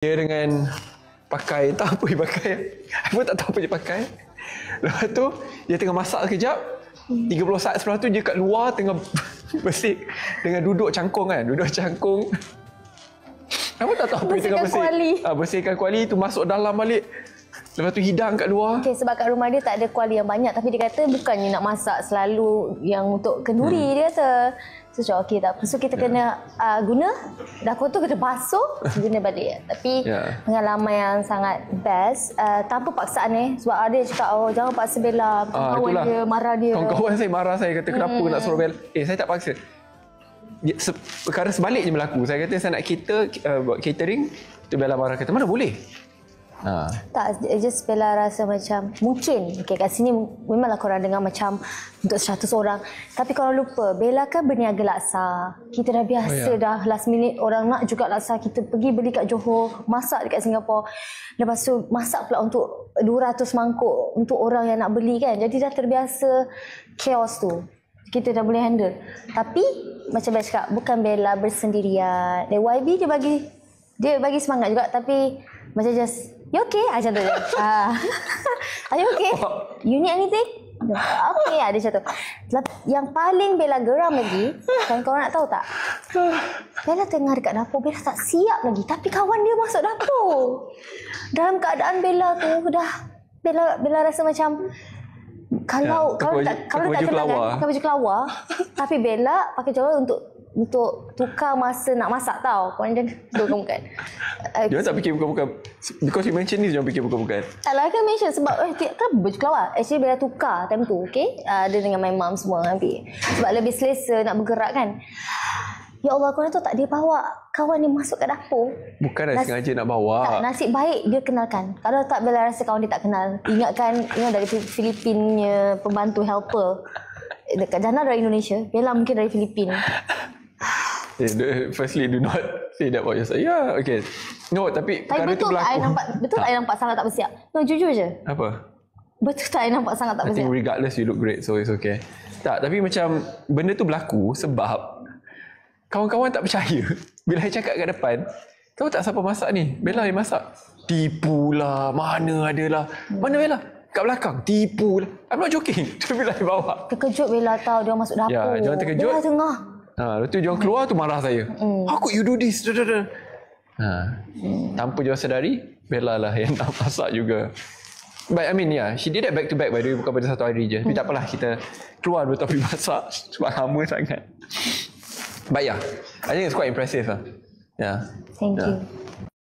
Dia dengan pakai, tak apa dia pakai. Aku tak tahu apa dia pakai. Lepas tu, dia tengah masak sekejap. 30 saat setelah tu, dia kat luar tengah bersih. Dengan duduk cangkung kan. Duduk cangkung. Aku tak tahu apa dia tengah bersih. Bersihkan kuali tu masuk dalam balik. Lepas tu hidang kat luar. Okay, sebab kat rumah dia tak ada kuali yang banyak. Tapi dia kata bukannya nak masak selalu yang untuk kenduri. Dia kata. So cakap okey tak apa. So kita kena guna. Dah kotor kita basuh. Guna balik. Tapi pengalaman yang sangat best. Tanpa paksaan Sebab ada yang cakap jangan paksa Bella. Kawan dia marah dia. Kawan-kawan saya marah saya. Kata kenapa nak suruh Bella. Saya tak paksa. Perkara sebaliknya berlaku. Saya kata saya nak buat catering. Tu Bella marah kata mana boleh. Tak, just Bella rasa macam mungkin kat sini memanglah korang dengar macam untuk 100 orang, tapi korang lupa Bella kan berniaga laksa. Kita dah biasa dah last minute orang nak juga laksa, kita pergi beli kat Johor, masak dekat Singapura, lepas tu masak pula untuk 200 mangkuk untuk orang yang nak beli kan. Jadi dah terbiasa chaos tu, kita dah boleh handle. Tapi macam Bella cakap, bukan Bella bersendirian. YB dia bagi semangat juga, tapi macam just you okay? Macam tu je. Are you okay? You need anything? Okay, ada macam tu. Yang paling Bella geram lagi, kan korang nak tahu tak? Bella tengah dekat dapur, Bella tak siap lagi. Tapi kawan dia masuk dapur. Dalam keadaan Bella tu, Bella rasa macam kalau tak kenal kan, pakai baju kelawar. Tapi Bella pakai jawab untuk tukar masa nak masak tau. Korang jangan bukan. Dia tak fikir bukan-bukan. Because you mention ni, jangan fikir bukan-bukan. Tak lah, kan mention sebab kan baju kelawar. Actually Bella tukar time tu, okay? Dia dengan my mum semua ambil. Sebab lebih selesa nak bergerak kan. Ya Allah, korang tahu tak, dia bawa kawan dia masuk kat dapur. Bukan dah sengaja nak bawa. Tak, nasib baik dia kenalkan. Kalau tak, Bella rasa kawan dia tak kenal. Ingatkan, dari Filipinnya pembantu helper. Dekat Jana dari Indonesia, Bella mungkin dari Filipin. Firstly, do not say that about yourself. Yeah, okay. No, tapi perkara tu berlaku. Betul tak I nampak sangat tak bersiap? No, jujur je. Apa? Betul tak I nampak sangat tak bersiap? I think regardless you look great, so it's okay. Tak, tapi macam benda tu berlaku sebab kawan-kawan tak percaya. Bila I cakap kat depan, kau tak siapa masak ni? Bella yang masak. Tipulah, mana adalah. Mana Bella? Kat belakang, tipulah. I'm not joking. Tu Bella yang bawa. Terkejut Bella tahu dia masuk dapur. Ya, jangan terkejut. Bella tengah. Lepas tu diorang keluar tu marah saya. How could you do this? Tanpa diorang sedari, Bella lah yang nak masak juga. But I mean, she did that back to back by the way, bukan pada satu hari je. Tapi tak apalah, kita keluar dua topik masak sebab lama sangat. But I think it's quite impressive lah. Thank you.